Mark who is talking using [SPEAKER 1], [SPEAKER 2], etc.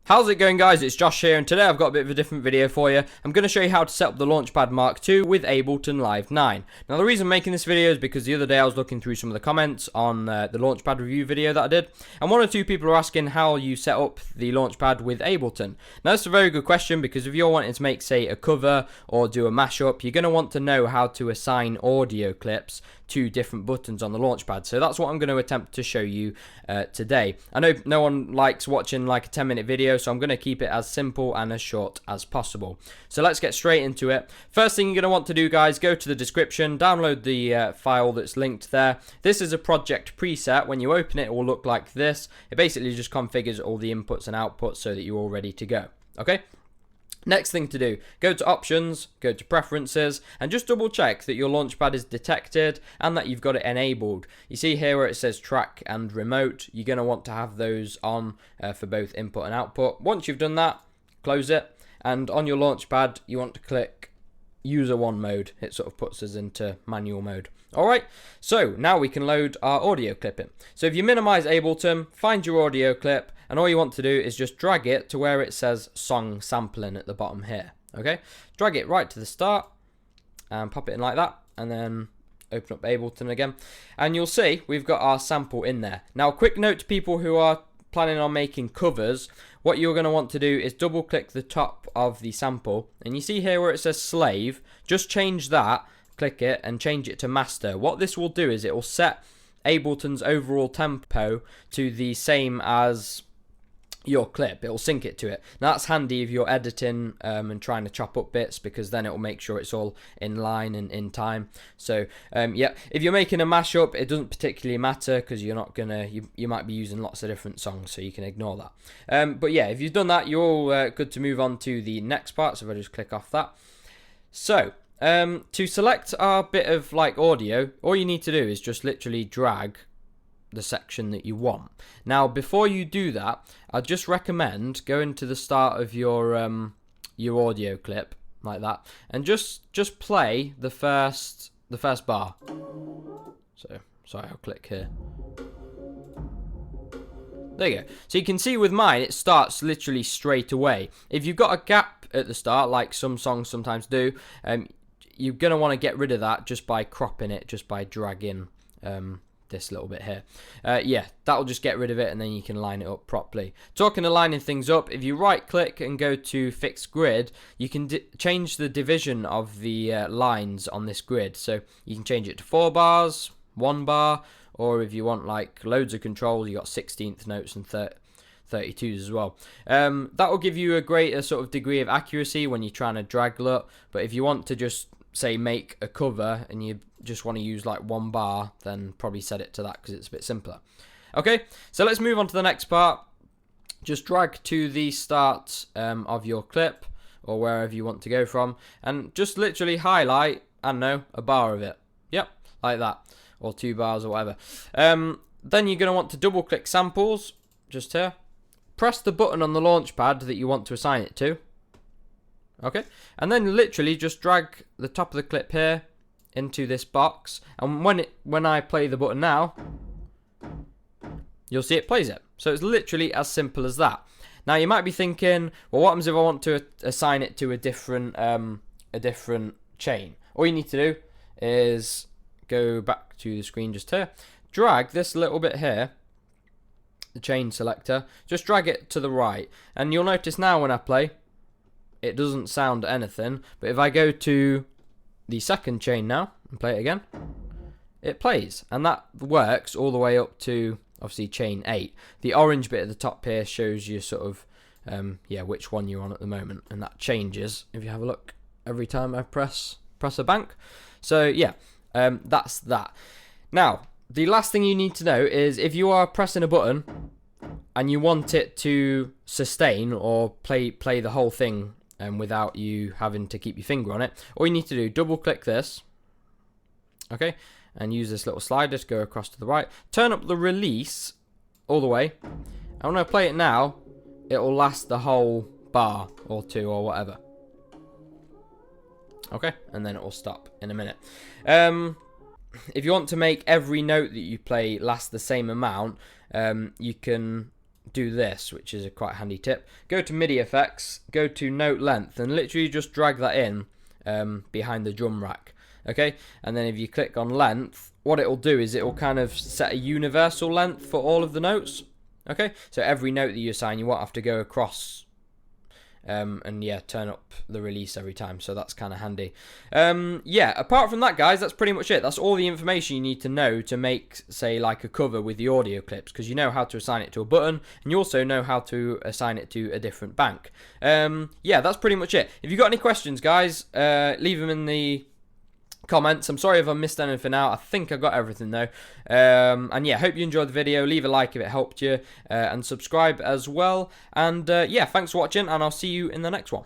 [SPEAKER 1] How's it going, guys? It's Josh here, and today I've got a bit of a different video for you. I'm going to show you how to set up the Launchpad Mark II with Ableton Live 9. Now, the reason I'm making this video is because the other day I was looking through some of the comments on the Launchpad review video that I did, and one or two people are asking how you set up the Launchpad with Ableton. Now, that's a very good question, because if you're wanting to make, say, a cover or do a mashup, you're going to want to know how to assign audio clips to different buttons on the Launchpad. So that's what I'm going to attempt to show you today. I know no one likes watching like a 10-minute video, so I'm going to keep it as simple and as short as possible. So let's get straight into it. First thing you're going to want to do, guys, go to the description, download the file that's linked there. This is a project preset. When you open it, it will look like this. It basically just configures all the inputs and outputs so that you're all ready to go. Okay? Next thing to do, go to options, go to preferences, and just double check that your Launchpad is detected and that you've got it enabled. You see here where it says track and remote, you're going to want to have those on for both input and output. Once you've done that, close it, and on your Launchpad you want to click user 1 mode. It sort of puts us into manual mode. Alright, so now we can load our audio clip in. So if you minimize Ableton, find your audio clip, and all you want to do is just drag it to where it says song sampling at the bottom here. Okay, drag it right to the start and pop it in like that, and then open up Ableton again, and you'll see we've got our sample in there. Now, quick note to people who are planning on making covers, what you're going to want to do is double click the top of the sample, and you see here where it says slave, just change that, click it and change it to master. What this will do is it will set Ableton's overall tempo to the same as your clip. It will sync it to it. Now that's handy if you're editing and trying to chop up bits, because then it will make sure it's all in line and in time. So yeah, if you're making a mashup, it doesn't particularly matter, because you're not gonna, you might be using lots of different songs, so you can ignore that. But yeah, if you've done that, you're all good to move on to the next part. So if I just click off that. So to select our bit of like audio, all you need to do is just literally drag the section that you want. Now, before you do that, I'd just recommend going to the start of your audio clip like that, and just play the first bar. So sorry, I'll click here. There you go. So you can see with mine, it starts literally straight away. If you've got a gap at the start, like some songs sometimes do, you're going to want to get rid of that just by cropping it, just by dragging this little bit here. Yeah, that'll just get rid of it, and then you can line it up properly. Talking of lining things up, if you right click and go to fix grid, you can change the division of the lines on this grid. So you can change it to 4 bars, 1 bar, or if you want like loads of control, you got 16th notes and 32s as well. That will give you a greater sort of degree of accuracy when you're trying to drag look. But if you want to just say make a cover and you just want to use like 1 bar, then probably set it to that, because it's a bit simpler. Okay, so let's move on to the next part. Just drag to the start of your clip, or wherever you want to go from, and just literally highlight, I don't know, a bar of it. Yep, like that, or 2 bars or whatever. Then you're going to want to double click samples, just here. Press the button on the Launchpad that you want to assign it to. Okay, and then literally just drag the top of the clip here into this box, and when I play the button now, you'll see it plays it. So it's literally as simple as that. Now you might be thinking, well, what happens if I want to assign it to a different chain? All you need to do is go back to the screen just here, drag this little bit here, the chain selector, just drag it to the right, and you'll notice now when I play, it doesn't sound anything. But if I go to the second chain now and play it again, it plays, and that works all the way up to obviously chain 8. The orange bit at the top here shows you sort of yeah, which one you're on at the moment, and that changes if you have a look every time I press a bank. So yeah, that's that. Now the last thing you need to know is if you are pressing a button and you want it to sustain or play the whole thing without you having to keep your finger on it, all you need to do, double click this, okay, and use this little slider to go across to the right, turn up the release all the way, and when I play it now, it will last the whole bar or 2 or whatever. Okay, and then it will stop in a minute. If you want to make every note that you play last the same amount, you can do this, which is a quite handy tip. Go to MIDI effects, go to note length, and literally just drag that in behind the drum rack. Okay, and then if you click on length, what it will do is it will kind of set a universal length for all of the notes. Okay, so every note that you assign, you won't have to go across and yeah, turn up the release every time, so that's kind of handy. Yeah, apart from that, guys, that's pretty much it. That's all the information you need to know to make, say, like a cover with the audio clips, because you know how to assign it to a button, and you also know how to assign it to a different bank. Yeah, that's pretty much it. If you've got any questions, guys, leave them in the comments. I'm sorry if I missed anything out. I think I got everything though. And yeah, hope you enjoyed the video. Leave a like if it helped you, and subscribe as well. And yeah, thanks for watching, and I'll see you in the next one.